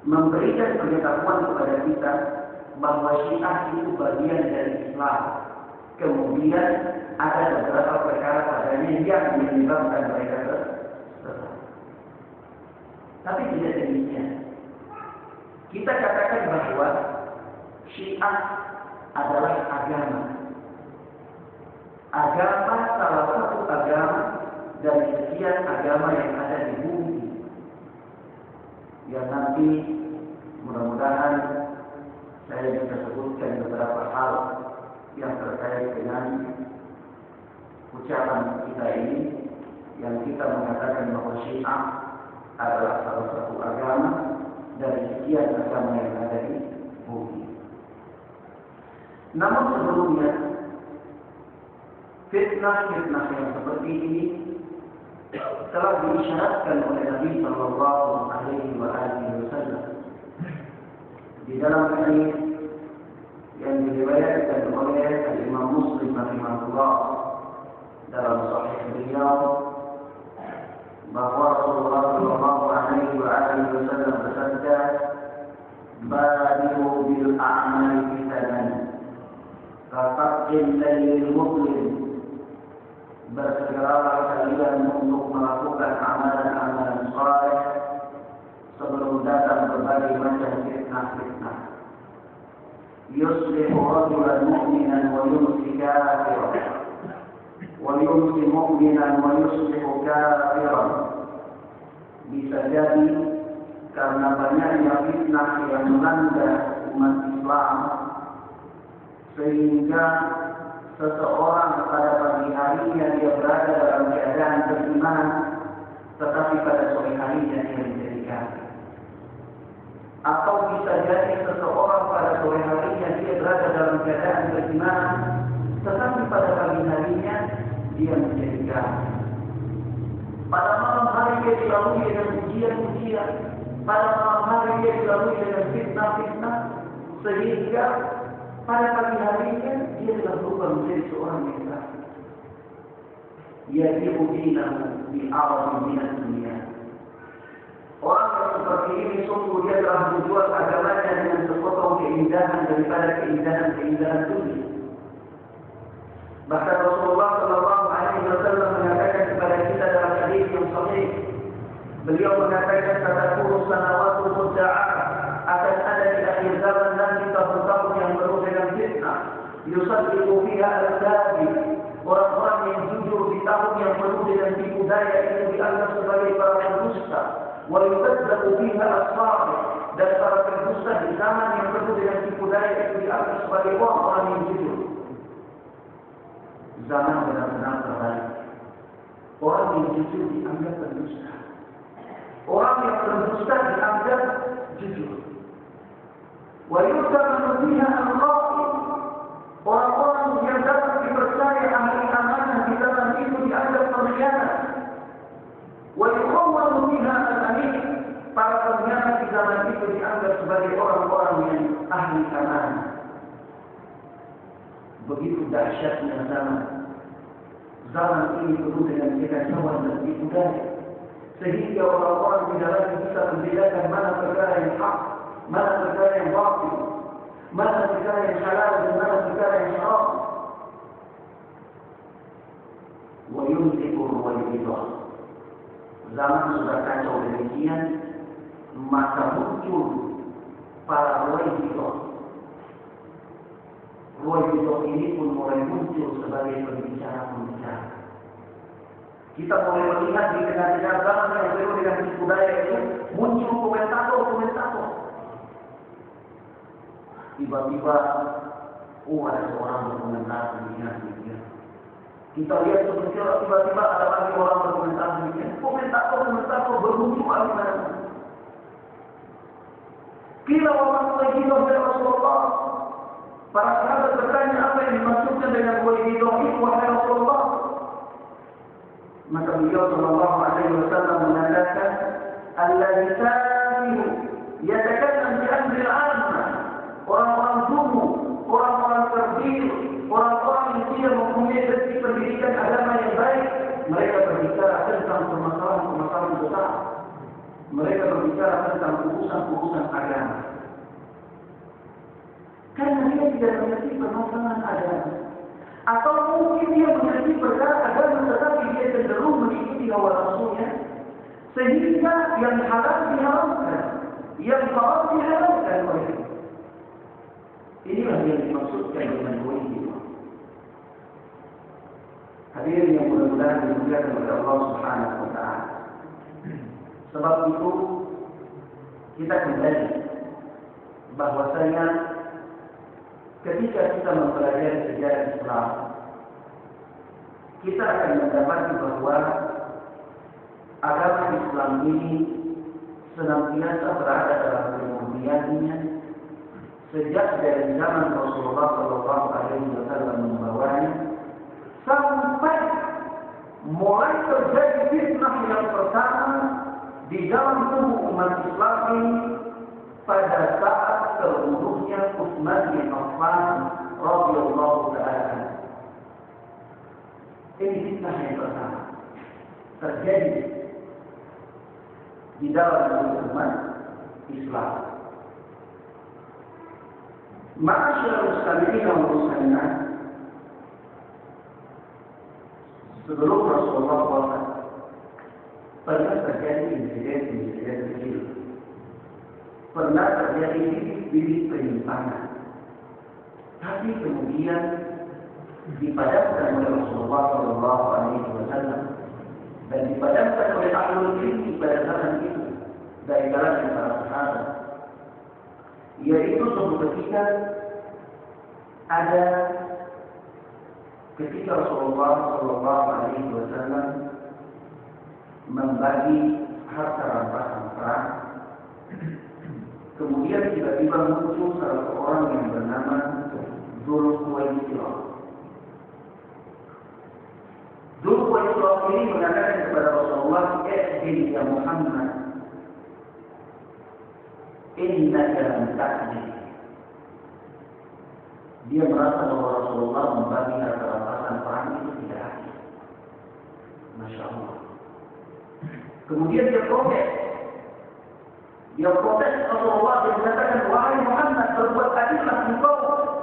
memberikan pengetahuan kepada kita bahwa Syiah itu bagian dari Islam. Kemudian ada beberapa perkara padanya yang menyebabkan mereka sesat. Tapi tidak demikian. Kita katakan bahwa Syiah adalah agama. Agama salah satu agama dari sekian agama yang ada di bumi. Yang nanti mudah-mudahan saya bisa sebutkan beberapa hal yang terkait dengan ucapan kita ini, yang kita mengatakan bahwa Syiah adalah salah satu agama dari sekian agama yang ada di bumi. Namun sebelumnya, fitnah-fitnah yang seperti ini telah diisyaratkan oleh Nabi Sallallahu Alaihi Wasallam di dalam hadis yang diriwayatkan oleh Imam Muslim rahimahullah dalam Sahih beliau, bahwa Rasulullah Sallallahu Alaihi Wasallam bersabda, "Badiru bil a'mali fitanan, kafaqil laylil muslim." Bersegeralah kalian untuk melakukan amalan-amalan saleh sebelum datang berbagai macam fitnah-fitnah. Yuslihu rajulan mu'minan wa yumsi kafiran, wa yumsi mu'minan wa yuslihu kafiran. Bisa jadi karena banyaknya fitnah yang melanda umat Islam, sehingga seseorang pada pagi harinya dia berada dalam keadaan beriman, tetapi pada sore harinya dia menjadi kafir. Atau bisa jadi seseorang pada sore harinya dia berada dalam keadaan beriman, tetapi pada pagi harinya dia menjadi kafir. Pada malam hari dia dilalui dengan ujian-ujian, pada malam hari dia dilalui dengan fitnah-fitnah, sehingga pada pagi harinya dia telah berubah menjadi seorang yang kafir. Yajibu dinahu bi'aradi minad dunia. Orang yang seperti ini sungguh dia telah menjual agamanya dengan sepotong keindahan daripada keindahan dunia. Bahkan Rasulullah Sallallahu Alaihi Wasallam mengatakan kepada kita dalam hadis yang sahih, beliau mengatakan, "Satakunu sanawatul mudda'ah." Akan ada di akhir zaman nanti tahun-tahun yang penuh dengan fitnah. Yusaddiqu fiha al-kadhib. Orang-orang yang jujur di tahun yang penuh dengan tipu daya itu dianggap sebagai para pendusta. Wa yukadzibu fiha as-sadiq. Dan para pendusta di zaman yang penuh dengan tipu daya itu dianggap sebagai orang-orang yang jujur. Zaman benar-benar terbalik. Orang yang jujur dianggap pendusta. Orang yang pendusta dianggap jujur. Wa yu'tamanu biha al-qatil. Orang-orang yang dapat dipercaya ahli amanah di zaman itu dianggap pengkhianat. Wa yukhawwanu biha al-amin. Para pengkhianat di zaman itu dianggap sebagai orang-orang yang ahli amanah. Begitu dahsyatnya zaman. Zaman ini penuh dengan kekacauan dan tipu daya, sehingga orang-orang tidak lagi bisa membedakan mana perkara yang hak, mana perkara yang batil, mana perkara yang halal dan mana perkara yang haram. Wa yumsiku al-wajibah. Zaman sudah kacau demikian, maka muncul para wajibah. Wajibah ini pun mulai muncul sebagai pembicara-pembicara. Kita mulai melihat di tengah-tengah zaman yang penuh dengan tipu daya itu muncul komentator-komentator. Tiba-tiba, ada seorang berkomentar demikian. Kita lihat sebentar, tiba-tiba ada lagi orang berkomentar demikian. Komentator-komentator bermunculan di mana-mana. Qila wa ma wajibah ya Rasulullah. Para sahabat bertanya, apa yang dimaksudkan dengan wajibah itu wahai Rasulullah? Maka beliau Sallallahu Alaihi Wasallam mengatakan, "Al-lisanu yatakallam bi amri al-'ammah." Orang-orang dungu, orang-orang terdiam, orang-orang yang tidak mempunyai pendidikan agama yang baik, mereka berbicara tentang permasalahan-permasalahan besar. Mereka berbicara tentang urusan-urusan Karena dia tidak mengerti permasalahan agama. Atau mungkin dia mengerti perkara agama tetapi dia cenderung mengikuti hawa nafsunya, sehingga yang halal diharamkan, yang haram diharamkan oleh. Inilah yang dimaksudkan dengan wajib. Hadirin yang mudah-mudahan dimuliakan oleh Allah Subhanahu wa taala. Sebab itu kita kembali bahwasanya ketika kita mempelajari sejarah Islam, kita akan mendapati bahwa agama Islam ini senantiasa berada dalam kemurniannya sejak dari zaman Rasulullah SAW membawanya sampai mulai terjadi fitnah yang pertama di dalam tubuh umat Islam ini pada saat terbunuhnya Utsman bin Affan radhiyallahu taala. Ini fitnah yang pertama terjadi di dalam tubuh umat Islam. Ma'asyiral muslimin wal muslimat, sebelum Rasulullah SAW pernah terjadi insiden-insiden kecil. Pernah terjadi bibit penyimpangan. Tapi kemudian dipadamkan oleh Rasulullah SAW dan dipadamkan oleh ahlul ilmi pada zaman itu dari kalangan para sahabat. Yaitu suatu ketika Rasulullah SAW membagi harta rampasan perang. Kemudian tiba-tiba muncul salah seorang yang bernama Dzulkhuwaisirah. Dzulkhuwaisirah ini mengatakan kepada Rasulullah, ya Muhammad, innaka lam ta'jil. Dia merasa bahwa Rasulullah membagi harta rampasan perang itu tidak adil. Masya Allah. Kemudian dia protes. Rasulullah dan mengatakan, wahai Muhammad, berbuat adillah engkau,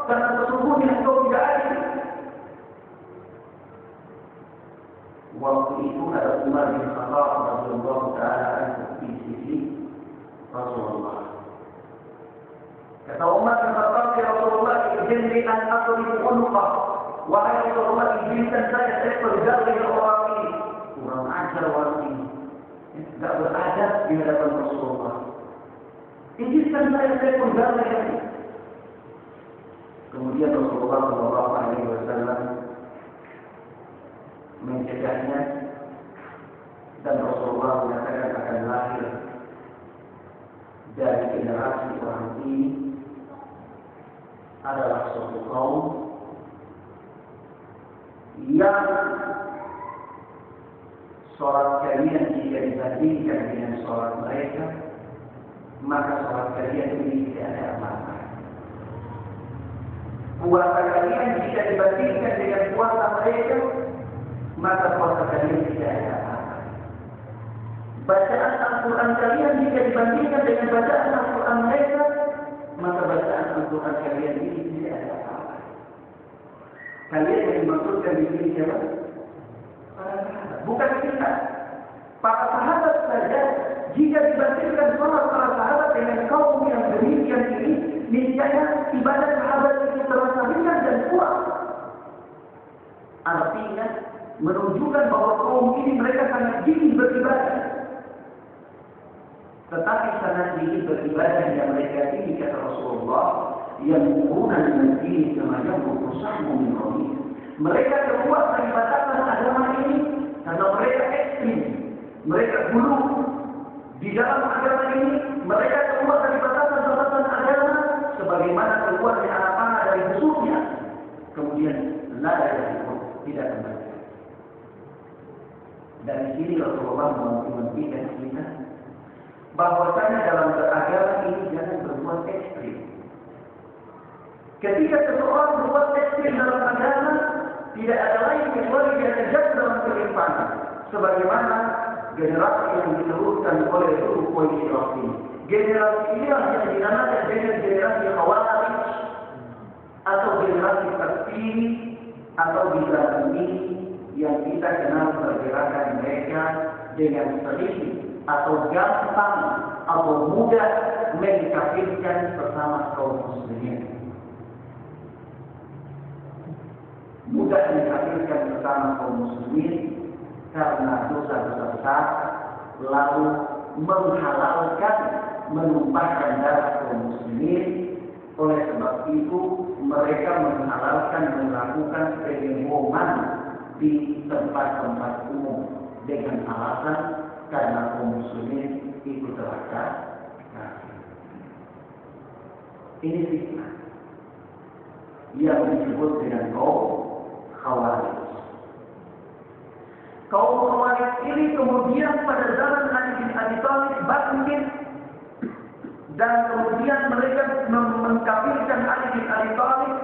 karena sesungguhnya engkau tidak adil. Waktu itu ada Umar bin Khattab radhiyallahu taala anhu di sisi Rasulullah. Kata Umar bin Khattab, ya Rasulullah, izinli an adrib unqah. Wahai Rasulullah, izinkan saya pegang dengan orang ini. Kurang ajar orang ini. Tidak beradab di hadapan Rasulullah. Izinkan saya pegang dengan ini. Kemudian Rasulullah SAW mencegahnya dan Rasulullah mengatakan akan lahir dari generasi orang ini adalah suatu kaum yang sholat kalian jika dibandingkan dengan sholat mereka, maka sholat kalian ini tidak ada apa-apa. Puasa kalian jika dibandingkan dengan puasa mereka, maka puasa kalian tidak ada apa-apa. Bacaan Al-Quran kalian jika dibandingkan dengan bacaan Al-Quran mereka, maka bacaan Al-Quran kalian ini tidak ada apa-apa. Kalian yang dimaksudkan di sini siapa? Para sahabat. Bukan kita. Para sahabat saja, jika dibandingkan sholat para sahabat dengan kaum yang demikian ini, niscaya ibadah sahabat itu terasa ringan dan kuat. Artinya menunjukkan bahwa kaum ini mereka sangat gigih beribadah. Tetapi sangat gigih beribadah yang mereka ini, kata Rasulullah, yang menggunakan dengan ini semacam berusaha meminum. Mereka keluar dari batasan agama ini karena mereka ekstrim, mereka buruk di dalam agama ini. Mereka keluar dari batasan-batasan agama sebagaimana keluarnya anak panah dari musuhnya. Kemudian tidak kembali. Dan di sini Rasulullah menghentikan kita bahwasanya dalam beragama ini jangan berbuat ekstrim. Ketika seseorang berbuat ekstrim dalam agama, tidak ada lain kecuali dia terjatuh dalam kelimpangan. Sebagaimana generasi yang diteruskan oleh Ruh Quraisy ini. Generasi inilah yang dinamakan dengan generasi Khawarij atau generasi terpilih atau bisa ini yang kita kenal pergerakan mereka dengan sering atau gampang atau mudah mengkafirkan sesama kaum muslimin. Mudah mengkafirkan sesama kaum muslimin karena dosa-dosa besar, lalu menghalalkan menumpahkan darah kaum muslimin. Oleh sebab itu mereka menghalalkan melakukan pengeboman di tempat-tempat umum dengan alasan karena kaum muslimin ikut terhadap kafir. Ini fitnah yang disebut dengan kaum Khawarij. Kaum Khawarij ini kemudian pada zaman Ali bin Abi Thalib bangkit dan kemudian mereka mengkafirkan Ali bin Abi Thalib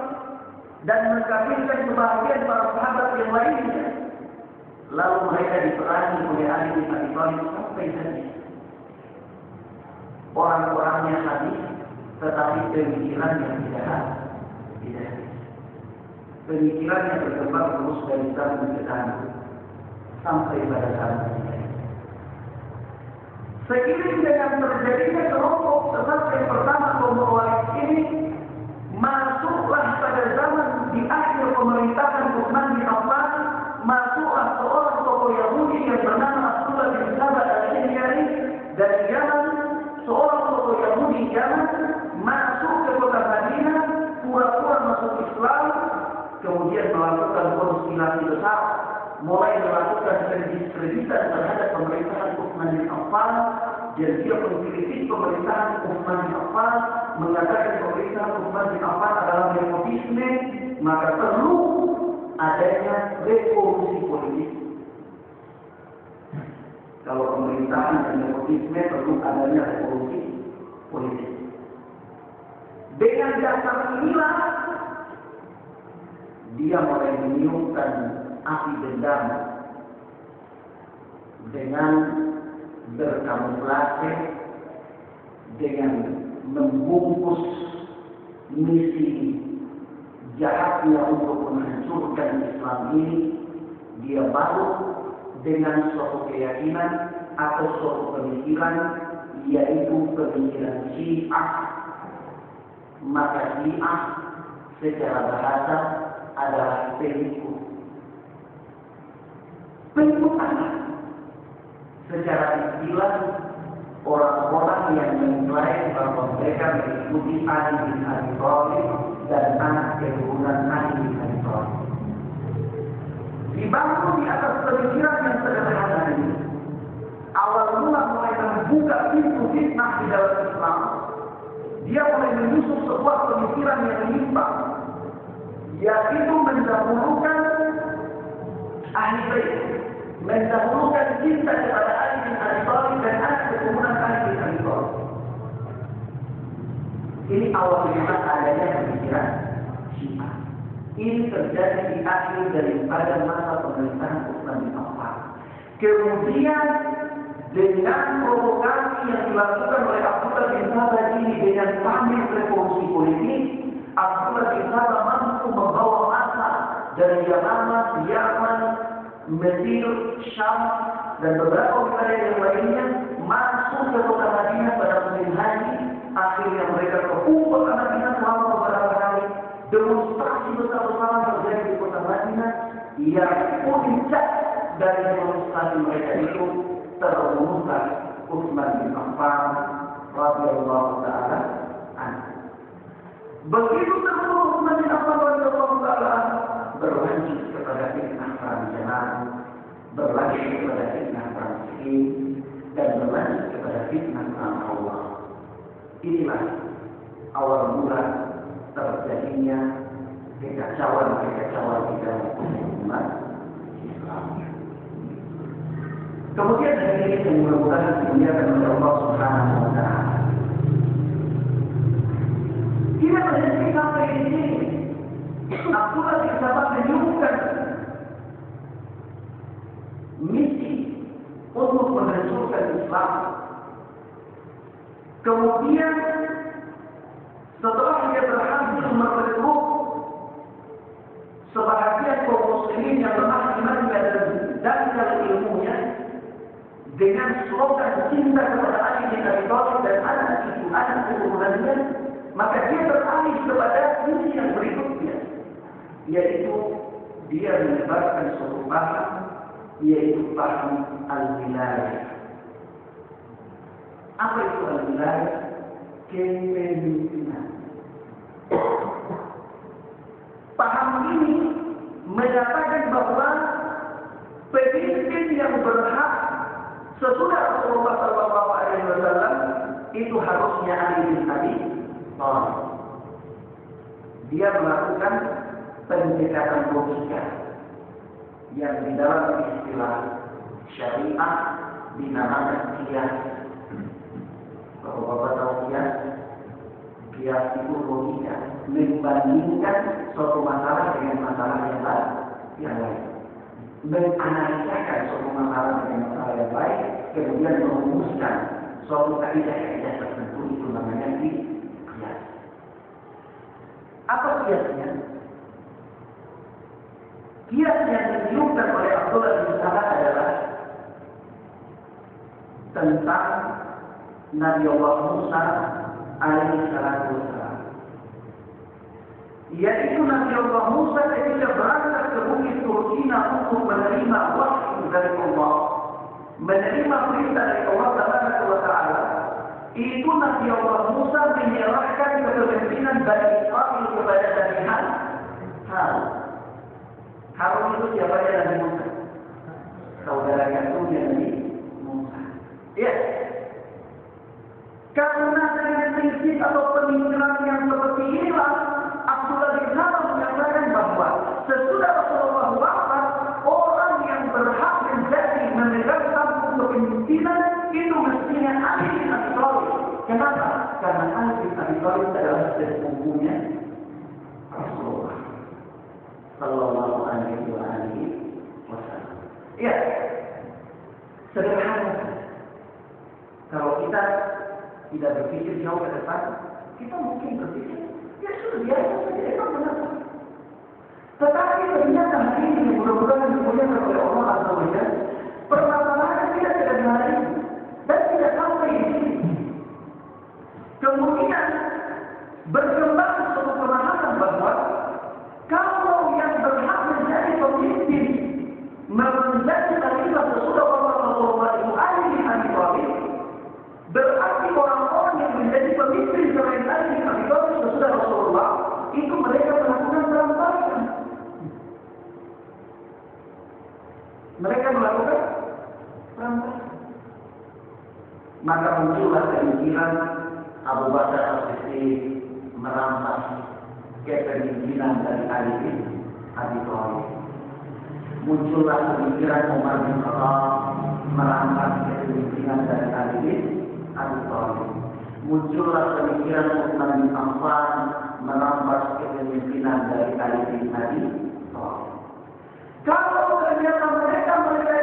dan mengkafirkan sebagian para sahabat yang lainnya. Lalu mereka diperangi oleh Ali bin Abi Thalib sampai habis. Orang-orangnya habis, tetapi pemikirannya tidak habis. Pemikirannya berkembang terus dari zaman ke zaman sampai pada zaman ini. Seiring dengan terjadinya kelompok sesat yang pertama kaum Khawarij ini, masuklah pada zaman di akhir pemerintahan Utsman bin Affan, masuklah seorang tokoh Yahudi yang bernama Abdullah bin Sabah al-Himyari dari Yaman. Seorang tokoh Yahudi Yaman masuk ke kota Madinah, pura-pura masuk Islam, kemudian melakukan konspirasi besar, mulai melakukan kreditan terhadap pemerintahan Utsman bin Affan, dan dia mengkritik pemerintahan Utsman bin Affan, mengatakan pemerintahan Utsman bin Affan adalah nepotisme, maka perlu adanya revolusi politik. Kalau pemerintahan dan nepotisme perlu adanya revolusi politik. Dengan dasar inilah dia mulai meniupkan api dendam dengan berkamuflase, dengan membungkus misi jahatnya untuk menghancurkan Islam ini. Dia baru dengan suatu keyakinan atau suatu pemikiran, yaitu pemikiran Syiah. Maka Syiah secara bahasa adalah pengikut. Pengikut apa? Secara istilah orang-orang yang mengklaim bahwa mereka mengikuti Ali bin Abi Thalib dan anak keturunan Ali bin Abi Thalib. Dibangun di atas pemikiran yang sederhana ini. Awal mula mulai membuka pintu fitnah di dalam Islam. Dia mulai menyusun sebuah pemikiran yang menyimpang, yaitu mendahulukan ahli bait, mendahulukan cinta kepada Ali bin Abi Thalib dan anak keturunan Ali bin Abi Thalib. Ini awal mula adanya pemikiran Syiah. Ini terjadi di akhir daripada masa pemerintahan Utsman bin Affan. Kemudian dengan provokasi yang dilakukan oleh Abdullah bin Sabah ini dengan pamer revolusi politik, Abdullah bin Sabah mampu membawa massa dari Yaman, Mesir, Syam, dan beberapa wilayah yang lainnya masuk ke kota Madinah pada musim haji. Akhirnya mereka berkumpul ke Madinah selama beberapa hari. Demonstrasi besar-besaran terjadi di kota Madinah. Yang puncak dari demonstrasi mereka itu terbunuhlah Utsman bin Affan radhiyallahu taala anhu. Begitu terbunuh Utsman bin Affan radhiyallahu taala anhu, berlanjut kepada fitnah perancangan, berlanjut kepada fitnah transisi, dan berlanjut kepada fitnah perang Allah. Inilah awal mula terjadinya kekacauan di dalam umat Islam. Kemudian dari ini yang mudah-mudahan dimuliakan oleh Allah Subhanahu wa Ta'ala. Tidak berhenti sampai di sini. Abdullah bin Sabah menyuruhkan misi untuk Islam. Kemudian setelah dia berhasil merekrut sebahagian kaum muslimin yang lemah imannya dan ilmunya dengan slogan cinta kepada Ali bin Abi Thalib dan anak keturunannya, maka dia beralih kepada misi yang berikutnya, yaitu dia menyebarkan suatu paham, yaitu paham al-wilayah. Apa itu al-wilayah? Kepemimpinan. Paham ini menyatakan bahwa pemimpin yang berhak sesudah Rasulullah SAW itu harusnya Ali bin Abi Thalib. Dia melakukan pendekatan logika yang di dalam istilah syariah dinamakan qiyas. Kalau Bapak tahu qiyas, qiyas itu logika, membandingkan suatu masalah dengan masalah yang lain, menganalisakan suatu masalah dengan masalah yang lain, kemudian merumuskan suatu kaidah-kaidah tertentu, itu namanya qiyas. Apa qiyasnya? Qiyas yang ditiupkan oleh Abdullah bin Salam adalah tentang Nabi Allah Musa alaihi salatu wassalam. Yaitu Nabi Allah Musa ketika berangkat ke bukit Turkina untuk menerima wahyu dari Allah, menerima perintah dari Allah Subhanahu wa taala, itu Nabi Allah Musa menyerahkan kepemimpinan Bani Israil kepada Nabi Harun. Harun itu siapanya Nabi Musa? Saudara kandungnya Nabi Musa. Ya. Karena dengan prinsip atau pemikiran yang seperti inilah, Abdullah bin Salam menyatakan bahwa sesudah Rasulullah wafat, orang yang berhak menjadi memegang tampuk kepemimpinan itu mestinya Ali bin Abi Thalib. Kenapa? Karena Ali bin Abi Thalib adalah sepupunya Rasulullah Sallallahu Alaihi Wasallam. Ya, sederhana. Kalau kita tidak berpikir jauh ke depan, kita mungkin berpikir, ya sudah biasa saja, emang benar. Tetapi ternyata hari ini mudah-mudahan dimuliakan oleh Allah Azza wa Jalla, permasalahan tidak dari hari ini dan tidak sampai di sini. Kemudian berkembang suatu pemahaman bahwa kalau yang berhak menjadi pemimpin menjadi khalifah sesudah Rasulullah itu Ali bin Abi Thalib, berarti orang-orang yang menjadi pemimpin selain Ali bin Abi Thalib sesudah Rasulullah itu mereka melakukan perampasan. Mereka melakukan perampasan. Maka muncullah pemikiran Abu Bakar As-Siddiq merampas kepemimpinan dari Ali bin Abi Thalib. Muncullah pemikiran Umar bin Khattab merampas kepemimpinan dari Ali bin Abi Thalib. Muncullah pemikiran Utsman bin Affan merampas kepemimpinan dari Ali bin Abi Thalib. Kalau ternyata mereka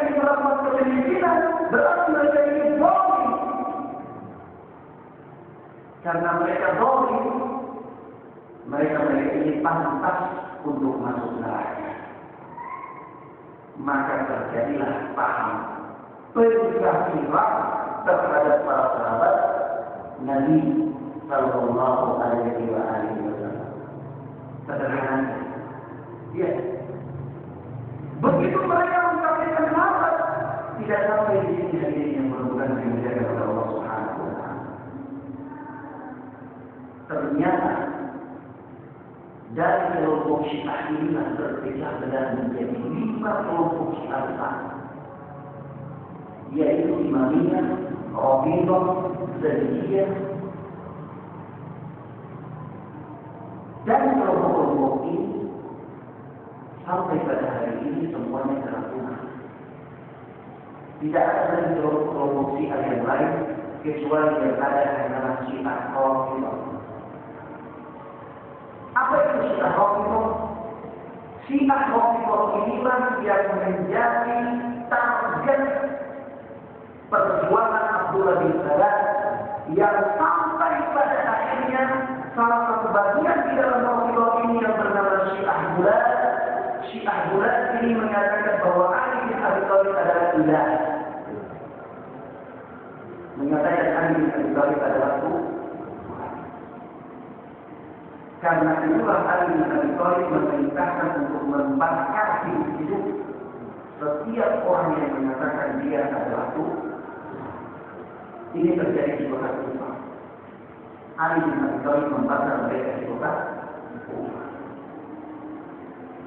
ini merampas kepemimpinan, berarti mereka ini zalim. Karena mereka zalim, mereka ini pantas untuk masuk neraka. Maka terjadilah paham pencaciran terhadap para sahabat Nabi Sallallahu Alaihi Wasallam. Sederhana, ya. Begitu mereka mengkafirkan sahabat, tidak sampai di sini hari ini yang mudah-mudahan dimuliakan oleh Allah Subhanahu Wa Taala. Ternyata dari kelompok Syiah inilah berpecah belah menjadi 5 kelompok Syiah besar, yaitu Imamiyah, Rafidhah, Zaidiyah, dan kelompok-kelompok ini sampai pada hari ini semuanya telah punah. Tidak ada lagi kelompok Syiah yang lain kecuali yang ada hanyalah Syiah Rafidhah. Apa itu Syiah Rafidhah? Syiah Rafidhah inilah yang menjadi target perjuangan Abdullah bin Salam yang sampai pada akhirnya salah satu bagian di dalam Rasulullah ini yang bernama Syiah Bulat. Syiah Bulat ini mengatakan bahwa Ali bin Abi Thalib adalah ilah. Menyatakan Ali bin Abi Thalib adalah Tuhan. Karena itulah Ali bin Abi Thalib memerintahkan untuk membakar hidup setiap orang yang mengatakan dia adalah Tuhan. Ini terjadi di kota Kufah. Ali bin Abi Thalib membakar mereka di kota Kufah.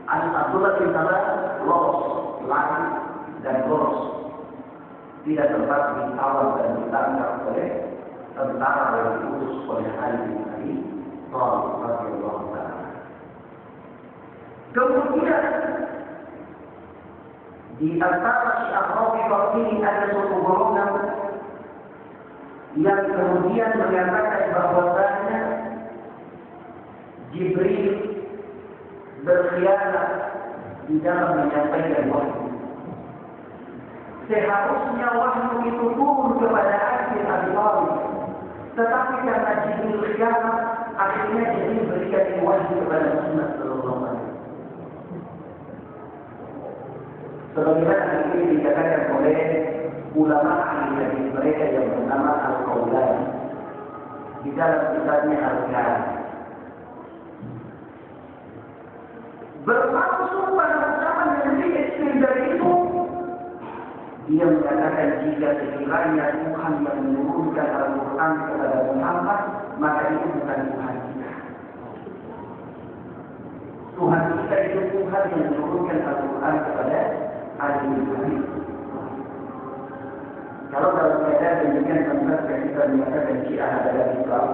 Abdullah bin Salam lolos, lari dan lolos. Tidak sempat dikawal dan ditangkap oleh tentara yang diutus oleh Ali bin Abi Thalib radhiyallahu ta'ala. Kemudian di antara Syiah Rafidhah ini ada suatu golongan yang kemudian mengatakan bahwasanya Jibril berkhianat di dalam menyampaikan wahyu. Seharusnya wahyu itu turun kepada Ali bin Abi Thalib, tetapi karena Jibril khianat, akhirnya Jibril berikan wahyu kepada Muhammad sallallahu alaihi wasallam. Sebagaimana ini dikatakan oleh ulama ahli hadis mereka yang bernama Al-Qaulani di dalam kitabnya Al-Kalam. Bermaksud pada ucapan yang diekstrim dari itu, dia mengatakan jika sekiranya Tuhan yang menurunkan Al-Quran kepada Muhammad, maka itu bukan Tuhan kita. Tuhan kita itu Tuhan yang menurunkan Al-Quran kepada Ali bin Abi Thalib. Kalau dalam keadaan demikian kita mengatakan Syiah adalah Islam,